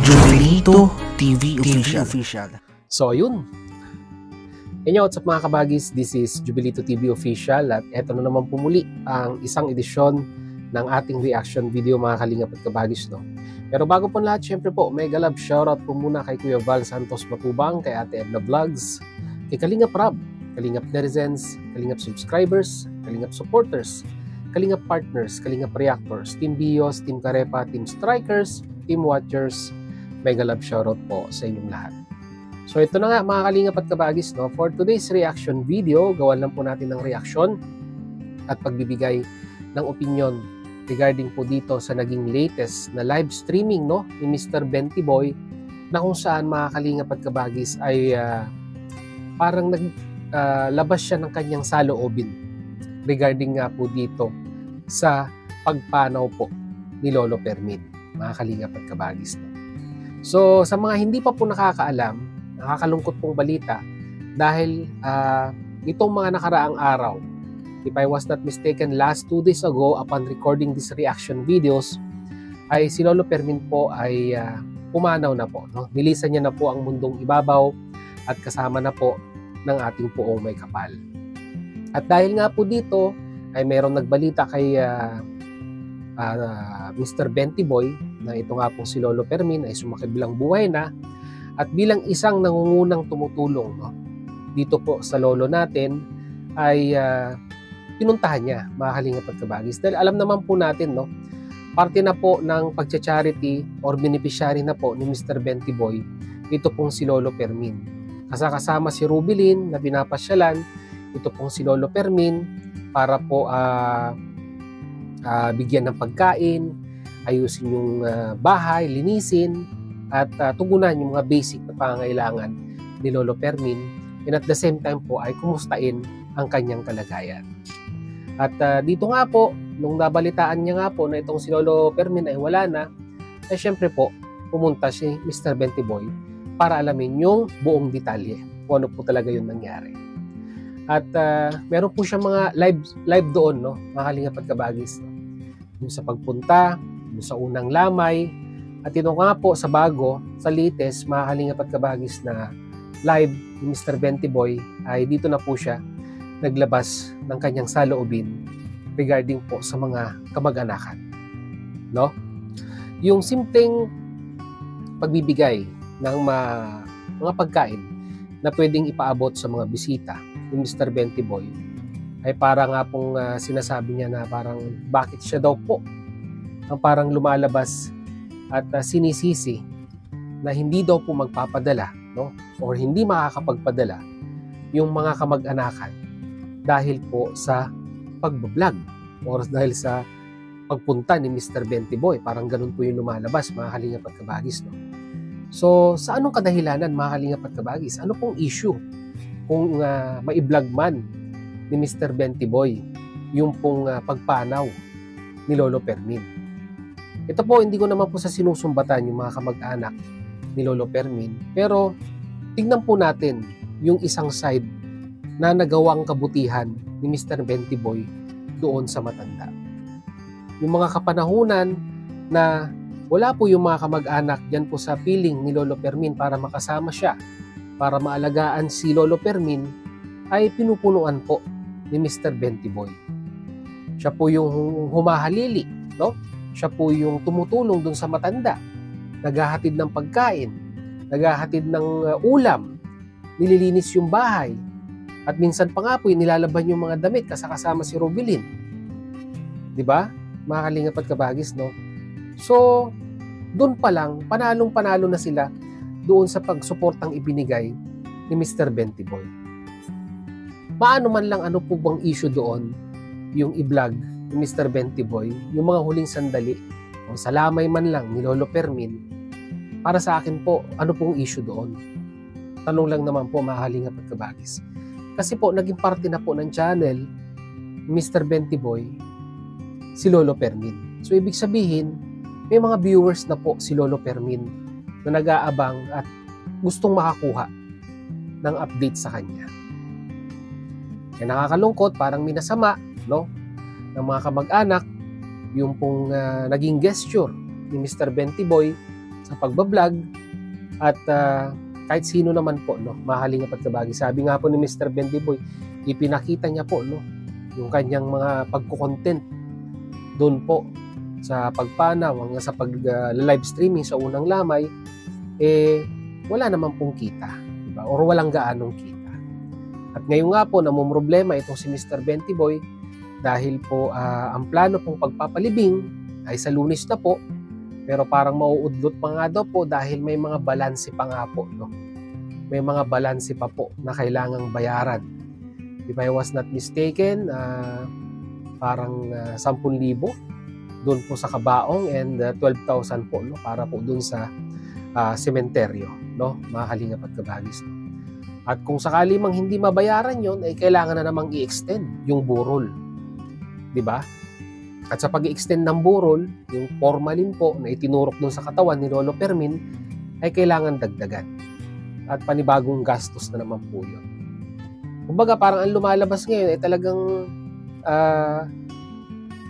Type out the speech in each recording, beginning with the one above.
Jubilito TV Official. So yun. Inyo, what's up mga kabagis? This is Jubilito TV Official at eto na naman pumuli ang isang edisyon ng ating reaction video mga kalingap at kabagis. No? Pero bago po lahat, syempre po, mega love shoutout po muna kay Kuya Val Santos Matubang, kay Ate Edna Vlogs, kay Kalingap Rab, Kalingap Netizens, Kalingap Subscribers, Kalingap Supporters, Kalingap Partners, Kalingap Reactors, Team Bios, Team Karepa, Team Strikers, Team Watchers. Mega love shoutout po sa inyong lahat. So ito na nga mga kalingap at kabagis, no? For today's reaction video, gawan lang po natin ng reaction at pagbibigay ng opinion regarding po dito sa naging latest na live streaming, no, ni Mr. Bentiboy, na kung saan mga kalingap at kabagis ay parang naglabas siya ng kanyang saloobin regarding nga po dito sa pagpanaw po ni Lolo Fermin, mga kalingap at kabagis, no? So, sa mga hindi pa po nakakaalam, nakakalungkot pong balita dahil itong mga nakaraang araw, if I was not mistaken, last 2 days ago upon recording these reaction videos, ay si Lolo Fermin po ay pumanaw na po. No? Nilisan niya na po ang mundong ibabaw at kasama na po ng ating poong may kapal. At dahil nga po dito, ay mayroong nagbalita kay Mr. Bentiboy na ito nga pong si Lolo Fermin ay sumakibilang buhay na at bilang isang nangungunang tumutulong, no, dito po sa lolo natin ay pinuntahan niya mga kalingap at kabagis dahil alam naman po natin, no, parte na po ng pagcha-charity or beneficiary na po ni Mr. Bentiboy ito pong si Lolo Fermin. Kasama si Rubilin na pinapasyalan ito pong si Lolo Fermin para po bigyan ng pagkain, ayusin yung bahay, linisin, at tugunan yung mga basic na pangangailangan ni Lolo Fermin, and at the same time po ay kumustain ang kanyang kalagayan. At dito nga po, nung nabalitaan niya nga po na itong si Lolo Fermin ay wala na, ay syempre po, pumunta si Mr. Bentiboy para alamin yung buong detalye kung ano po talaga yung nangyari. At meron po siyang mga live doon, no, mga kalingap at kabagis, no? Yung sa pagpunta, yung sa unang lamay, at ito nga po sa bago, sa latest, mga kalingap at kabagis na live ni Mr. Bentiboy, ay dito na po siya naglabas ng kanyang saloobin regarding po sa mga kamag-anakan. No? Yung simpleng pagbibigay ng mga pagkain na pwedeng ipaabot sa mga bisita ni Mr. Bentiboy ay para nga pong sinasabi niya na parang bakit siya daw po ang parang lumalabas at sinisisi na hindi daw po magpapadala, no, or hindi makakapagpadala yung mga kamag-anakan dahil po sa pagbablog or dahil sa pagpunta ni Mr. Bentiboy. Parang ganun po yung lumalabas, mga kalingap at kabagis, no? So, sa anong kadahilanan, mga kalingap at kabagis? Ano pong issue kung mai-vlog man ni Mr. Bentiboy yung pong pagpanaw ni Lolo Fermin? Ito po, hindi ko naman po sa sinusumbatan yung mga kamag-anak ni Lolo Fermin, pero tignan po natin yung isang side na nagawang kabutihan ni Mr. Bentiboy doon sa matanda. Yung mga kapanahunan na wala po yung mga kamag-anak dyan po sa piling ni Lolo Fermin para makasama siya, para maalagaan si Lolo Fermin, ay pinupunuan po ni Mr. Bentiboy. Siya po yung humahalili, no? Siya po yung tumutulong dun sa matanda, naghahatid ng pagkain, naghahatid ng ulam, nililinis yung bahay, at minsan pa nga po nilalaban yung mga damit kasama si Rubilin. Di ba? Mga kalingap at kabagis, no? So, doon pa lang, panalong-panalo na sila doon sa pagsuportang ibinigay ni Mr. Bentiboy. Paano man lang, ano po bang issue doon yung i-vlog ni Mr. Bentiboy, yung mga huling sandali o sa lamay man lang ni Lolo Fermin? Para sa akin po, ano pong issue doon? Tanong lang naman po, mga kalingap at kabagis. Kasi po, naging parte na po ng channel ni Mr. Bentiboy si Lolo Fermin. So, ibig sabihin, may mga viewers na po si Lolo Fermin na nag-aabang at gustong makakuha ng update sa kanya. Kaya nakakalungkot, parang minasama, no, ng mga kamag-anak yung pong naging gesture ni Mr. Bentiboy sa pagbablog at kahit sino naman po, no, mahalingap at kabagi. Sabi nga po ni Mr. Bendiboy, ipinakita niya po, no, yung kanyang mga pagko-content doon po sa pagpanaw hanggang sa pag-live streaming sa unang lamay, wala naman pong kita, diba? Or walang gaanong kita. At ngayon nga po, namumroblema itong si Mr. Bendiboy dahil po ang plano pong pagpapalibing ay sa Lunes na po, pero parang mauudlot pa nga daw po dahil may mga balanse pa nga po, no? May mga balanse pa po na kailangang bayaran. If I was not mistaken, parang 10,000 doon po sa Kabaong and 12,000 po, no, para po doon sa sementeryo, no, mga kalingap at kabagis. At kung sakali mang hindi mabayaran yon, ay kailangan na namang i-extend yung burol, di ba? At sa pag-i-extend ng burol, yung formalin po na itinurok doon sa katawan ni Lolo Fermin ay kailangan dagdagan. At panibagong gastos na naman po yun. Kumbaga parang ang lumalabas ngayon ay talagang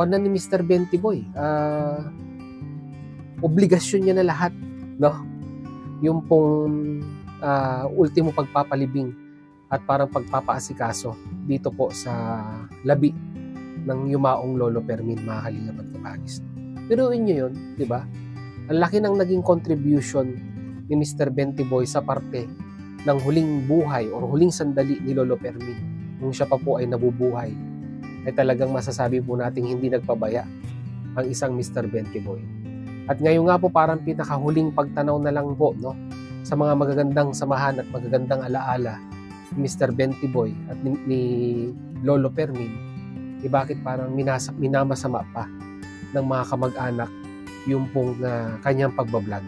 na ni Mr. Bendiboy. Obligasyon niya na lahat, no? Yung pong ultimo pagpapalibing at parang pagpapaasikaso dito po sa labi ng yumaong Lolo Fermin, mga kalingap at kabagis. Pero inyo yun, di ba? Ang laki ng naging contribution ni Mr. Bendiboy sa parte ng huling buhay o huling sandali ni Lolo Fermin nung siya pa po ay nabubuhay, ay talagang masasabi po nating hindi nagpabaya ang isang Mr. Bendiboy. At ngayon nga po parang pinakahuling pagtanaw na lang po, no, sa mga magagandang samahan at magagandang alaala ni Mr. Bendiboy at ni Lolo Fermin, bakit parang minamasama pa ng mga kamag-anak yung pong kanyang pagbablog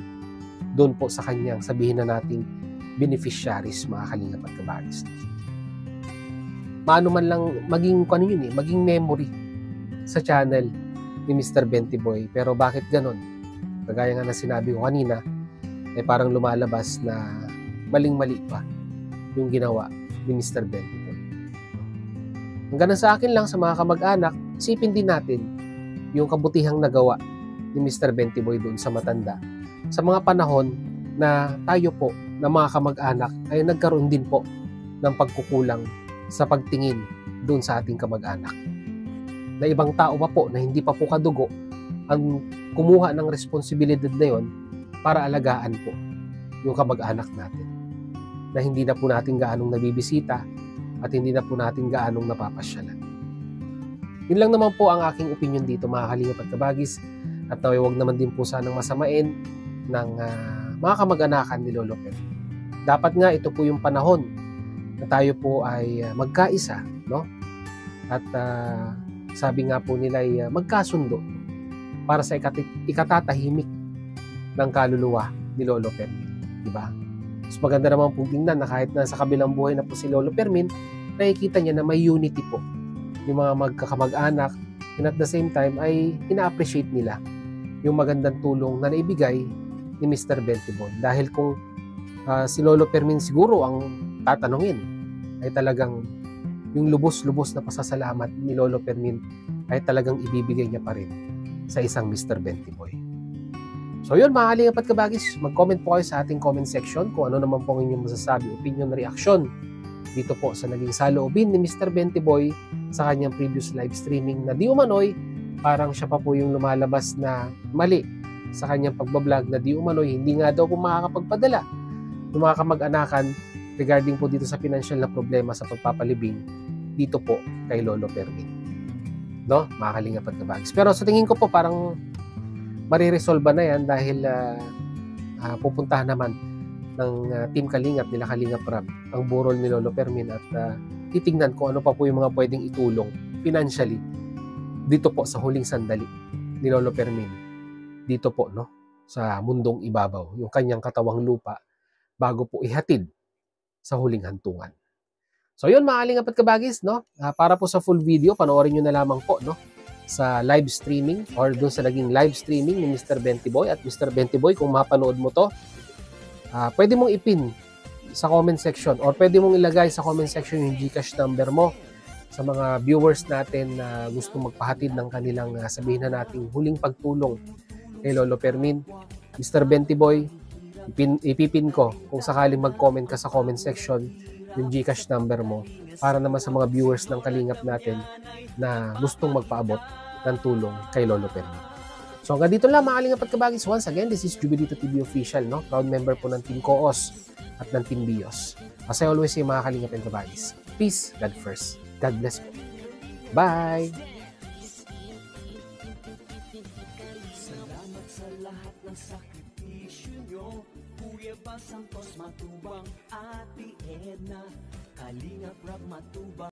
doon po sa kanyang, sabihin na nating, beneficiaries, mga kalingap at kabagis. Maano man lang maging maging memory sa channel ni Mr. Bendiboy. Pero bakit ganon? Kagaya nga na sinabi ko kanina, ay parang lumalabas na maling-mali pa yung ginawa ni Mr. Bendiboy. Hanggang sa akin lang, sa mga kamag-anak, isipin din natin yung kabutihang nagawa ni Mr. Bendiboy doon sa matanda. Sa mga panahon na tayo po, na mga kamag-anak, ay nagkaroon din po ng pagkukulang sa pagtingin doon sa ating kamag-anak. Na ibang tao pa po, na hindi pa po kadugo, ang kumuha ng responsibilidad na yon para alagaan po yung kamag-anak natin. Na hindi na po natin gaanong nabibisita, at hindi na po natin gaanong napapasyalan. Yun lang naman po ang aking opinion dito, mga kalingap at kabagis, at huwag naman din po sanang masamain ng mga kamag-anakan ni Lolo Fermin. Dapat nga ito po yung panahon na tayo po ay magkaisa, no? At sabi nga po nila ay magkasundo para sa ikatatahimik ng kaluluwa ni Lolo Fermin, di ba? Mas maganda naman po tingnan na kahit na sa kabilang buhay na po si Lolo Fermin, nakikita niya na may unity po yung mga magkakamag-anak, and at the same time ay ina-appreciate nila yung magandang tulong na naibigay ni Mr. Bendiboy. Dahil kung si Lolo Fermin siguro ang tatanungin, ay talagang yung lubos-lubos na pasasalamat ni Lolo Fermin ay talagang ibibigay niya pa rin sa isang Mr. Bendiboy. So yun, mga kalingap at kabagis, mag-comment po kayo sa ating comment section kung ano naman po ang inyong masasabi, opinion, reaksyon dito po sa naging saloobin ni Mr. Bendiboy sa kanyang previous live streaming na di umano'y parang siya pa po yung lumalabas na mali sa kanyang pagbablog, na di umano'y hindi nga daw po makakapagpadala ng mga kamag-anakan regarding po dito sa financial na problema sa pagpapalibing dito po kay Lolo Fermin. No? Mga kalingap at kabagis. Pero sa tingin ko po parang mariresolba na yan dahil pupuntahan naman ng Team Kalingap, nila Kalingap Rab, ang burol ni Lolo Fermin at titingnan kung ano pa po yung mga pwedeng itulong financially dito po sa huling sandali ni Lolo Fermin dito po, no, sa mundong ibabaw, yung kanyang katawang lupa bago po ihatid sa huling hantungan. So yun, mga kalingap at kabagis, no, para po sa full video panoorin nyo na lamang po, no, sa live streaming or doon sa naging live streaming ni Mr. Bendiboy. At Mr. Bendiboy, kung mapanood mo to, pwede mong ipin sa comment section or pwede mong ilagay sa comment section yung GCash number mo sa mga viewers natin na gusto magpahatid ng kanilang sabihin na nating huling pagtulong kay Lolo Fermin. Mr. Bentiboy, ipipin ko kung sakaling mag-comment ka sa comment section yung GCash number mo para naman sa mga viewers ng Kalingap natin na gustong magpaabot ng tulong kay Lolo Permin. So hanggang dito lang mga Kalingap at Kabagis. Once again, this is Jubilito TV Official, no? Proud member po ng Team Koos at ng Team Bios. As I always say mga Kalingap and Kabagis, peace, God first. God bless po. Bye! Salamat sa lahat ng sakripisyo nyo, Kuya Bas Santos Matubang, Ate Edna, Kalingap Rap Matubang.